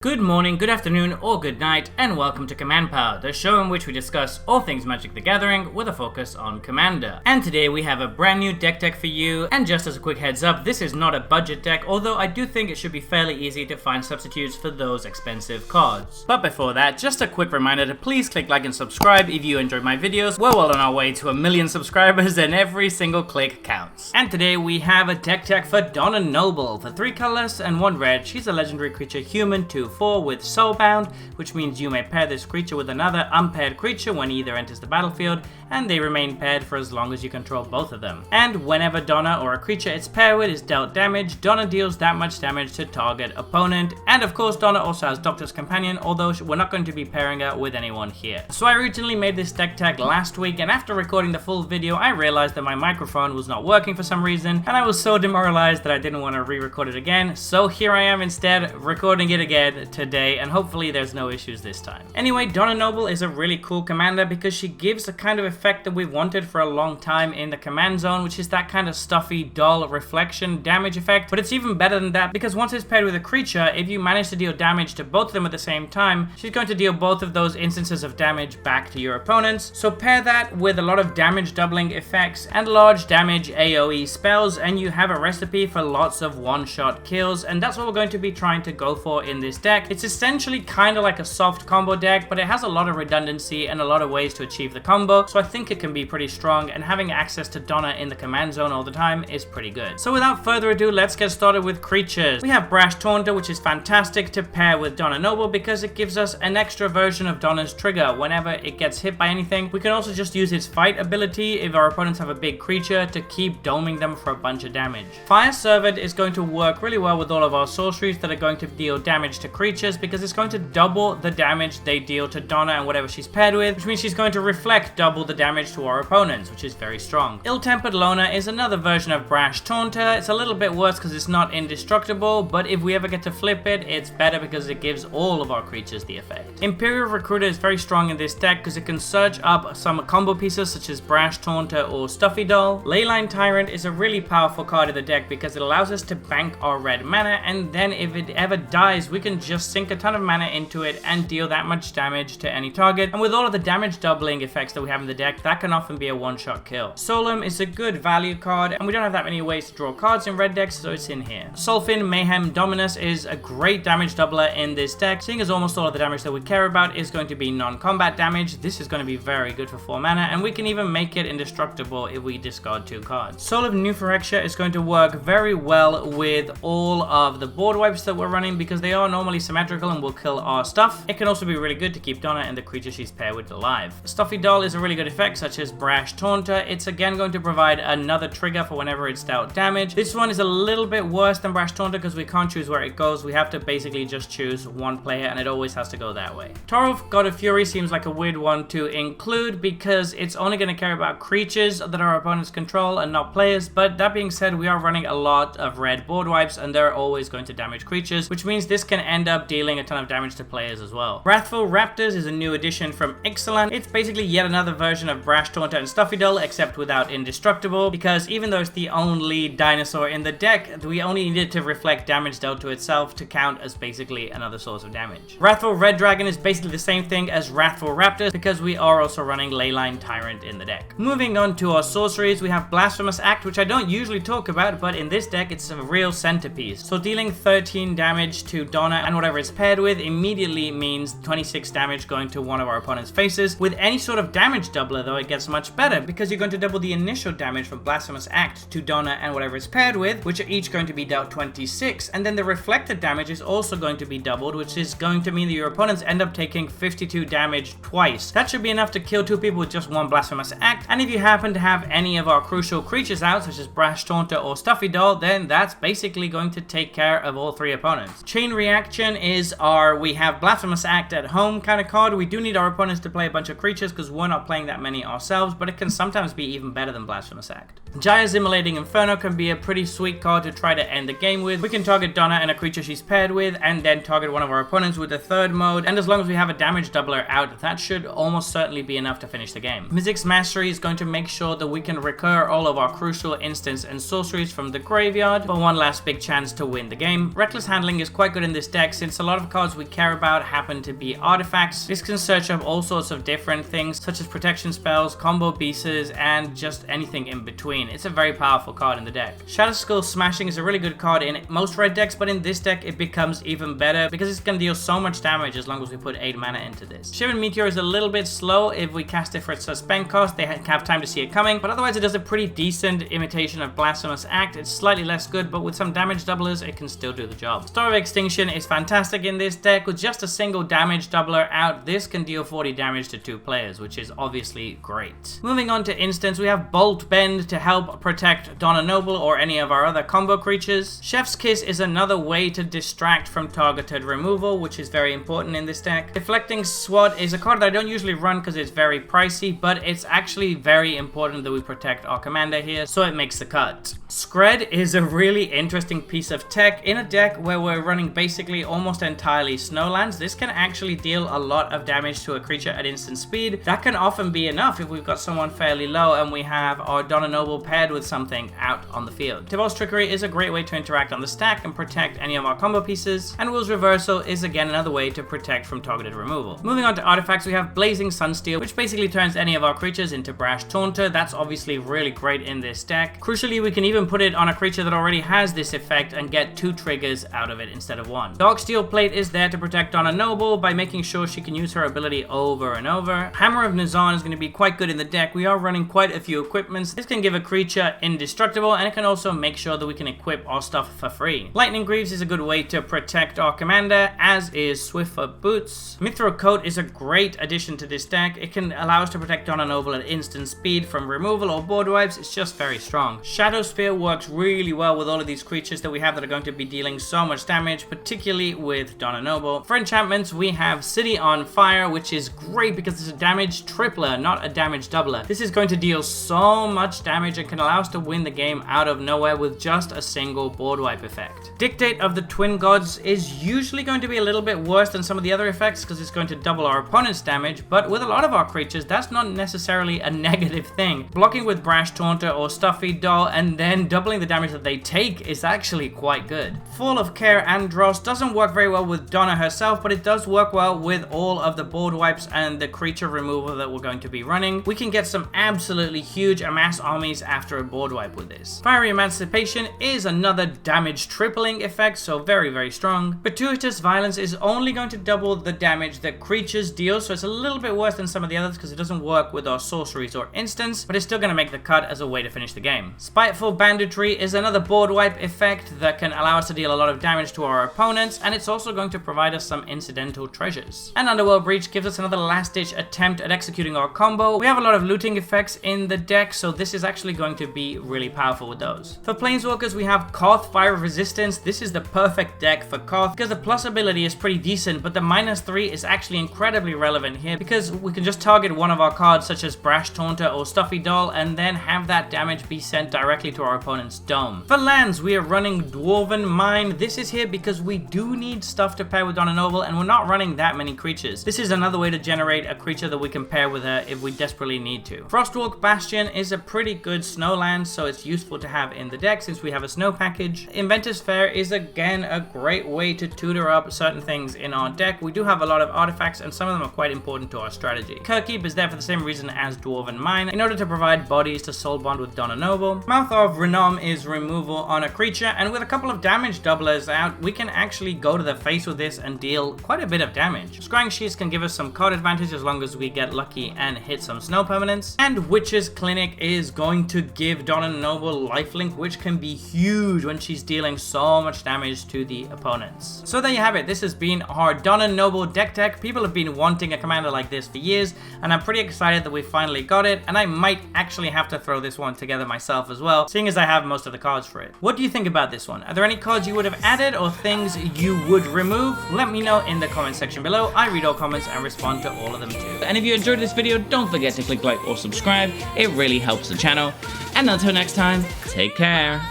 Good morning, good afternoon, or good night, and welcome to Command Power, the show in which we discuss all things Magic the Gathering with a focus on Commander. And today we have a brand new deck for you, and just as a quick heads up, this is not a budget deck, although I do think it should be fairly easy to find substitutes for those expensive cards. But before that, just a quick reminder to please click like and subscribe if you enjoy my videos. We're well on our way to 1 million subscribers, and every single click counts. And today we have a deck for Donna Noble. For 3 colors and 1 red, she's a legendary creature human 2/4 with Soulbound, which means you may pair this creature with another unpaired creature when either enters the battlefield, and they remain paired for as long as you control both of them. And whenever Donna or a creature it's paired with is dealt damage, Donna deals that much damage to target opponent. And of course, Donna also has Doctor's Companion, although we're not going to be pairing her with anyone here. So I originally made this deck last week, and after recording the full video, I realized that my microphone was not working for some reason, and I was so demoralized that I didn't want to re-record it again. So here I am instead, recording it again today, and hopefully there's no issues this time. Anyway, Donna Noble is a really cool commander because she gives the kind of effect that we've wanted for a long time in the command zone, which is that kind of stuffy, dull reflection damage effect. But it's even better than that because once it's paired with a creature, if you manage to deal damage to both of them at the same time, she's going to deal both of those instances of damage back to your opponents. So pair that with a lot of damage doubling effects and large damage AoE spells, and you have a recipe for lots of one-shot kills, and that's what we're going to be trying to go for in this deck. It's essentially kind of like a soft combo deck, but it has a lot of redundancy and a lot of ways to achieve the combo, so I think it can be pretty strong, and having access to Donna in the command zone all the time is pretty good. So without further ado, let's get started with creatures. We have Brash Taunter, which is fantastic to pair with Donna Noble because it gives us an extra version of Donna's trigger. Whenever it gets hit by anything, we can also just use its fight ability if our opponents have a big creature to keep doming them for a bunch of damage. Fire Servant is going to work really well with all of our sorceries that are going to deal damage to creatures because it's going to double the damage they deal to Donna and whatever she's paired with, which means she's going to reflect double the damage to our opponents, which is very strong. Ill-Tempered Loner is another version of Brash Taunter. It's a little bit worse because it's not indestructible, but if we ever get to flip it, it's better because it gives all of our creatures the effect. Imperial Recruiter is very strong in this deck because it can search up some combo pieces such as Brash Taunter or Stuffy Doll. Leyline Tyrant is a really powerful card in the deck because it allows us to bank our red mana, and then if it ever dies, we can just sink a ton of mana into it and deal that much damage to any target. And with all of the damage doubling effects that we have in the deck, that can often be a one-shot kill. Solemn is a good value card, and we don't have that many ways to draw cards in red decks, so it's in here. Sulfin Mayhem Dominus is a great damage doubler in this deck. Seeing as almost all of the damage that we care about is going to be non-combat damage, this is going to be very good for 4 mana, and we can even make it indestructible if we discard 2 cards. Soul of New Phyrexia is going to work very well with all of the board wipes that we're running because they are normally symmetrical and will kill our stuff. It can also be really good to keep Donna and the creature she's paired with alive. Stuffy Doll is a really good effect such as Brash Taunter. It's again going to provide another trigger for whenever it's dealt damage. This one is a little bit worse than Brash Taunter because we can't choose where it goes. We have to basically just choose one player, and it always has to go that way. Torolf, God of Fury, seems like a weird one to include because it's only going to care about creatures that our opponents control and not players, but that being said, we are running a lot of red board wipes and they're always going to damage creatures, which means this can end up dealing a ton of damage to players as well. Wrathful Raptors is a new addition from Ixalan. It's basically yet another version of Brash Taunter and Stuffy Doll, except without indestructible, because even though it's the only dinosaur in the deck, we only needed to reflect damage dealt to itself to count as basically another source of damage. Wrathful Red Dragon is basically the same thing as Wrathful Raptors because we are also running Leyline Tyrant in the deck. Moving on to our sorceries, we have Blasphemous Act, which I don't usually talk about, but in this deck it's a real centerpiece. So dealing 13 damage to Donna and whatever it's paired with immediately means 26 damage going to one of our opponent's faces. With any sort of damage doubler though, it gets much better because you're going to double the initial damage from Blasphemous Act to Donna and whatever it's paired with, which are each going to be dealt 26, and then the reflected damage is also going to be doubled, which is going to mean that your opponents end up taking 52 damage twice. That should be enough to kill 2 people with just 1 Blasphemous Act, and if you happen to have any of our crucial creatures out, such as Brash Taunter or Stuffy Doll, then that's basically going to take care of all 3 opponents. Chain Reaction is our we have Blasphemous Act at home kind of card. We do need our opponents to play a bunch of creatures because we're not playing that many ourselves, but it can sometimes be even better than Blasphemous Act. Jaya's Immolating Inferno can be a pretty sweet card to try to end the game with. We can target Donna and a creature she's paired with, and then target one of our opponents with the 3rd mode, and as long as we have a damage doubler out, that should almost certainly be enough to finish the game. Mizzix's Mastery is going to make sure that we can recur all of our crucial instants and sorceries from the graveyard for one last big chance to win the game. Reckless Handling is quite good in this deck deck, since a lot of cards we care about happen to be artifacts, this can search up all sorts of different things such as protection spells, combo pieces, and just anything in between. It's a very powerful card in the deck. Shadow Skull Smashing is a really good card in most red decks, but in this deck it becomes even better because it's going to deal so much damage as long as we put 8 mana into this. Shivan Meteor is a little bit slow if we cast it for its suspend cost. They have time to see it coming, but otherwise it does a pretty decent imitation of Blasphemous Act. It's slightly less good, but with some damage doublers it can still do the job. Star of Extinction is fantastic in this deck. With just a single damage doubler out, this can deal 40 damage to 2 players, which is obviously great. Moving on to instants, we have Bolt Bend to help protect Donna Noble or any of our other combo creatures. Chef's Kiss is another way to distract from targeted removal, which is very important in this deck. Deflecting Swat is a card that I don't usually run because it's very pricey, but it's actually very important that we protect our commander here, so it makes the cut. Scred is a really interesting piece of tech. In a deck where we're running basically almost entirely snowlands, this can actually deal a lot of damage to a creature at instant speed. That can often be enough if we've got someone fairly low and we have our Donna Noble paired with something out on the field. Tibalt's Trickery is a great way to interact on the stack and protect any of our combo pieces, and Will's Reversal is again another way to protect from targeted removal. Moving on to artifacts, we have Blazing Sunsteel, which basically turns any of our creatures into Brash Taunter. That's obviously really great in this deck. Crucially, we can even put it on a creature that already has this effect and get 2 triggers out of it instead of 1. Darksteel Plate is there to protect Donna Noble by making sure she can use her ability over and over. Hammer of Nazan is going to be quite good in the deck. We are running quite a few equipments. This can give a creature indestructible, and it can also make sure that we can equip our stuff for free. Lightning Greaves is a good way to protect our commander, as is Swiftfoot Boots. Mithril Coat is a great addition to this deck. It can allow us to protect Donna Noble at instant speed from removal or board wipes. It's just very strong. Shadow Spear works really well with all of these creatures that we have that are going to be dealing so much damage, particularly with Donna Noble. For enchantments, we have City on Fire, which is great because it's a damage tripler, not a damage doubler. This is going to deal so much damage and can allow us to win the game out of nowhere with just a single board wipe effect. Dictate of the Twin Gods is usually going to be a little bit worse than some of the other effects because it's going to double our opponent's damage, but with a lot of our creatures, that's not necessarily a negative thing. Blocking with Brash Taunter or Stuffy Doll and then doubling the damage that they take is actually quite good. Fall of Care Andros doesn't work very well with Donna herself, but it does work well with all of the board wipes and the creature removal that we're going to be running. We can get some absolutely huge amass armies after a board wipe with this. Fiery Emancipation is another damage tripling effect, so very, very strong. Gratuitous Violence is only going to double the damage that creatures deal, so it's a little bit worse than some of the others because it doesn't work with our sorceries or instants, but it's still going to make the cut as a way to finish the game. Spiteful Banditry is another board wipe effect that can allow us to deal a lot of damage to our opponents, and it's also going to provide us some incidental treasures. And Underworld Breach gives us another last-ditch attempt at executing our combo. We have a lot of looting effects in the deck, so this is actually going to be really powerful with those. For Planeswalkers, we have Koth, Fire of Resistance. This is the perfect deck for Koth because the plus ability is pretty decent, but the -3 is actually incredibly relevant here because we can just target one of our cards such as Brash Taunter or Stuffy Doll and then have that damage be sent directly to our opponent's dome. For lands, we are running Dwarven Mine. This is here because we do need stuff to pair with Donna Noble and we're not running that many creatures. This is another way to generate a creature that we can pair with her if we desperately need to. Frostwalk Bastion is a pretty good snow land, so it's useful to have in the deck since we have a snow package. Inventor's Fair is again a great way to tutor up certain things in our deck. We do have a lot of artifacts and some of them are quite important to our strategy. Kirkkeep is there for the same reason as Dwarven Mine, in order to provide bodies to soul bond with Donna Noble. Mouth of Renom is removal on a creature, and with a couple of damage doublers out, we can actually go to the face with this and deal quite a bit of damage. Scrying Sheets can give us some card advantage as long as we get lucky and hit some snow permanents. And Witch's Clinic is going to give Donna Noble lifelink, which can be huge when she's dealing so much damage to the opponents. So there you have it. This has been our Donna Noble deck tech. People have been wanting a commander like this for years, and I'm pretty excited that we finally got it, and I might actually have to throw this one together myself as well, seeing as I have most of the cards for it. What do you think about this one? Are there any cards you would have added or things you would remove? Let me know in the comment section below. I read all comments and respond to all of them too. And if you enjoyed this video, don't forget to click like or subscribe. It really helps the channel. And until next time, take care.